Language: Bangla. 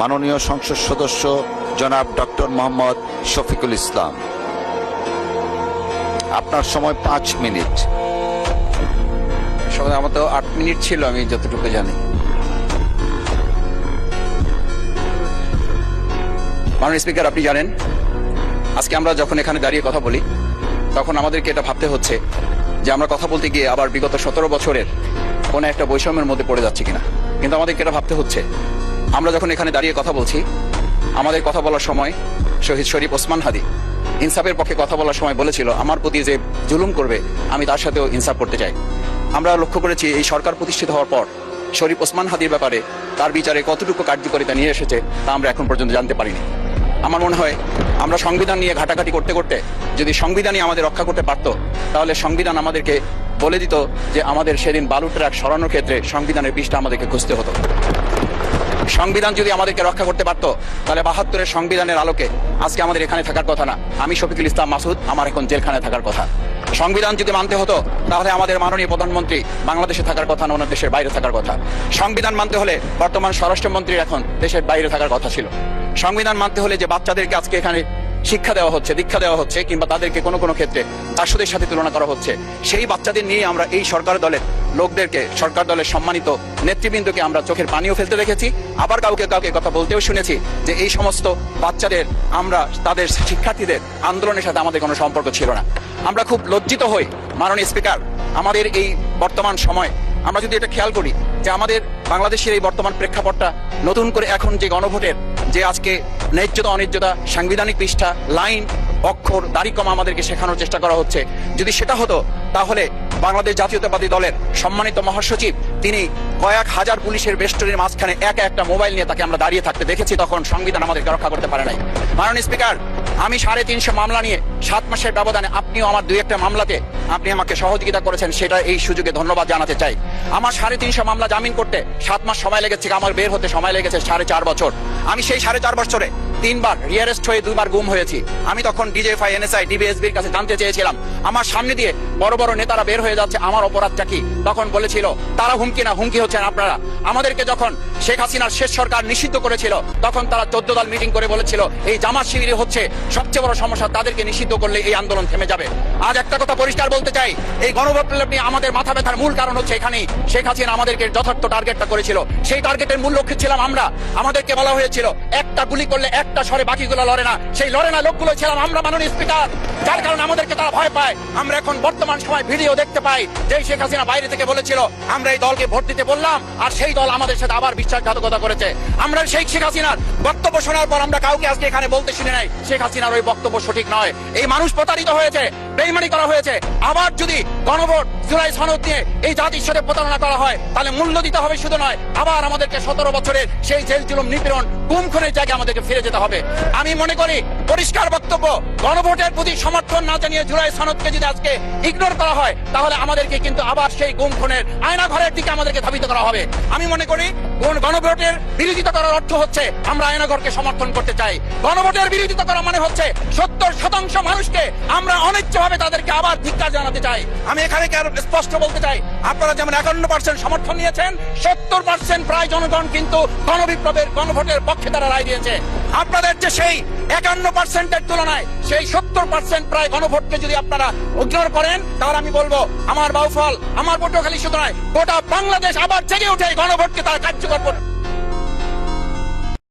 মাননীয় সংসদ সদস্য জনাব ডক্টর মোহাম্মদ শফিকুল ইসলাম, আপনার সময় 5 মিনিট। আমার তো 8 মিনিট ছিল, আমি যতটুকু জানি। মাননীয় স্পিকার, আপনি জানেন আজকে আমরা যখন এখানে দাঁড়িয়ে কথা বলি তখন আমাদেরকে এটা ভাবতে হচ্ছে যে আমরা কথা বলতে গিয়ে আবার বিগত 17 বছরের কোনো একটা বৈষম্যের মধ্যে পড়ে যাচ্ছে কিনা। কিন্তু আমাদেরকে এটা ভাবতে হচ্ছে, আমরা যখন এখানে দাঁড়িয়ে কথা বলছি, আমাদের কথা বলার সময় শহীদ শরীফ ওসমান হাদি ইনসাফের পক্ষে কথা বলার সময় বলেছিল, আমার প্রতি যে জুলুম করবে আমি তার সাথেও ইনসাফ করতে চাই। আমরা লক্ষ্য করেছি এই সরকার প্রতিষ্ঠিত হওয়ার পর শরীফ ওসমান হাদির ব্যাপারে তার বিচারে কতটুকু কার্যকারিতা নিয়ে এসেছে তা আমরা এখন পর্যন্ত জানতে পারিনি। আমার মনে হয় আমরা সংবিধান নিয়ে ঘাটাঘাটি করতে করতে যদি সংবিধানই আমাদের রক্ষা করতে পারত, তাহলে সংবিধান আমাদেরকে বলে দিত যে আমাদের সেদিন বালু ট্রাক সরানোর ক্ষেত্রে সংবিধানের পৃষ্ঠা আমাদেরকে খুঁজতে হতো। সংবিধান যদি আমাদেরকে রক্ষা করতে পারত, তাহলে 72-এর সংবিধানের আলোকে আজকে আমাদের এখানে থাকার কথা না। আমি শফিকুল ইসলাম মাসুদ, আমার এখন জেলখানায় থাকার কথা। সংবিধান যদি মানতে হতো, তাহলে আমাদের মাননীয় প্রধানমন্ত্রী বাংলাদেশে থাকার কথা না, ওনার দেশের বাইরে থাকার কথা। সংবিধান মানতে হলে বর্তমান স্বরাষ্ট্রমন্ত্রীর এখন দেশের বাইরে থাকার কথা ছিল। সংবিধান মানতে হলে যে বাচ্চাদেরকে আজকে এখানে শিক্ষা দেওয়া হচ্ছে, দীক্ষা দেওয়া হচ্ছে, কিংবা তাদেরকে কোনো কোনো ক্ষেত্রে দাসদের সাথে তুলনা করা হচ্ছে, সেই বাচ্চাদের নিয়ে আমরা এই সরকার দলের লোকদেরকে, সরকার দলের সম্মানিত নেতৃবৃন্দকে আমরা চোখের পানিও ফেলতে দেখেছি। আবার কাউকে কাউকে কথা বলতেও শুনেছি যে এই সমস্ত বাচ্চাদের, আমরা তাদের শিক্ষার্থীদের আন্দোলনের সাথে আমাদের কোনো সম্পর্ক ছিল না। আমরা খুব লজ্জিত হই মাননীয় স্পিকার, আমাদের এই বর্তমান সময় আমরা যদি এটা খেয়াল করি যে আমাদের বাংলাদেশের এই বর্তমান প্রেক্ষাপটটা নতুন করে এখন যে গণভোটের যে আজকে ন্যায্যতা অন্যায্যতা, সাংবিধানিক পৃষ্ঠা, লাইন, অক্ষর, দাড়িকমা আমাদেরকে শেখানোর চেষ্টা করা হচ্ছে, যদি সেটা হতো তাহলে বাংলাদেশ জাতীয়তাবাদী দলের সম্মানিত মহাসচিব তিনি কয়েক হাজার পুলিশের বেষ্টনীর মাঝখানে একা একটা মোবাইল নিয়ে তাকে আমরা দাঁড়িয়ে থাকতে দেখেছি, তখন সংবিধান আমাদেরকে রক্ষা করতে পারে নাই। মাননীয় স্পিকার, আমি 350 মামলা নিয়ে 7 মাসের ব্যবধানে, আপনিও আমার 2-1টা মামলাতে আপনি আমাকে সহযোগিতা করেছেন, সেটা এই সুযোগে ধন্যবাদ জানাতে চাই। আমার 350 মামলা জামিন করতে 7 মাস সময় লেগেছে, আমার বের হতে সময় লেগেছে 4.5 বছর। আমি সেই 4.5 বছরে 3 বার রিয়ারেস্ট হয়ে 2 বার গুম হয়েছি। আমি তখন ডিজিএফআই, এনএসআই, ডিবিএসবির কাছে জানতে চেয়েছিলাম, আমার সামনে দিয়ে বড় বড় নেতারা বের হয়ে যাচ্ছে, আমার অপরাধটা কি? তখন বলেছিল তারা হুমকি না, হুমকি হচ্ছেন আপনারা। আমাদেরকে যখন শেখ হাসিনার শেষ সরকার নিষিদ্ধ করেছিল, তখন তারা 14 দল মিটিং করে বলেছিল এই জামাত শিবির হচ্ছে সবচেয়ে বড় সমস্যা, তাদেরকে নিষিদ্ধ করলে এই আন্দোলন থেমে যাবে। আজ একটা কথা পরিষ্কার বলতে চাই, এই গণভোট নিয়ে আমাদের মাথা ব্যথার মূল কারণ হচ্ছে এখানেই শেখ হাসিনা আমাদেরকে যথার্থ টার্গেটটা করেছিল। সেই টার্গেটের মূল লক্ষ্য ছিলাম আমরা। আমাদেরকে বলা হয়েছিল একটা গুলি করলে একটা সরে বাকিগুলো লড়ে না, সেই লড়ে না লোকগুলো ছিলাম আমরা মাননীয় স্পিকার, যার কারণে আমাদেরকে তারা ভয় পায়। আমরা এখন বর্তমান সময় ভিডিও দেখতে পাই যে শেখ হাসিনা বাইরে থেকে বলেছিল আমরা এই দলকে ভোট দিতে বললাম, আর সেই দল আমাদের সাথে আবার বিশ্বাসঘাতকতা করেছে। আমরা সেই শেখ হাসিনার বক্তব্য শোনার পর আমরা কাউকে আজকে এখানে বলতে শুনে নাই শেখ হাসিনার ওই বক্তব্য সঠিক নয়, এই মানুষ প্রতারিত হয়েছে, বেইমানি করা হয়েছে। আবার যদি গণভোট, জুলাই সনদ নিয়ে এই জাতির সাথে প্রতারণা করা হয়, তাহলে মূল্য দিতে হবে শুধু নয়, আবার আমাদেরকে 17 বছরের সেই জেল জুলুম, নিপীড়ন, গুম খুনের জায়গায় আমাদেরকে ফিরে যেতে হবে। আমি মনে করি পরিষ্কার বক্তব্য, গণভোটের প্রতি সমর্থন না জানিয়ে জুলাই সনদকে যদি আজকে ইগনোর করা হয়, তাহলে আমাদেরকে কিন্তু আবার সেই গুম খুনের আয়না ঘরের দিকে আমাদেরকে ধাবিত করা হবে। আমি মনে করি গণভোটের বিরোধিতা করার অর্থ হচ্ছে আমরা আয়নাঘরকে সমর্থন করতে চাই। গণভোটের বিরোধিতা করা মানে হচ্ছে 70% মানুষকে আমরা অনিচ্ছাভাবে তাদেরকে আবার ধিক্কার জানাতে চাই। আমি এখানে স্পষ্ট বলতে চাই, আপনারা যেমন 51% সমর্থন নিয়েছেন, 70% প্রায় জনগণ কিন্তু গণবিপ্লবের, গণভোটের পক্ষে তারা রায় দিয়েছে। আপনাদের যে সেই 51%-এর তুলনায় সেই 70% প্রায় গণভোটকে যদি আপনারা ইগনোর করেন, তাহলে আমি বলবো আমার বাউফল, আমার পটুয়াখালী শুধু নয়, গোটা বাংলাদেশ আবার জেগে উঠে গণভোটকে তারা কার্যকর করবে।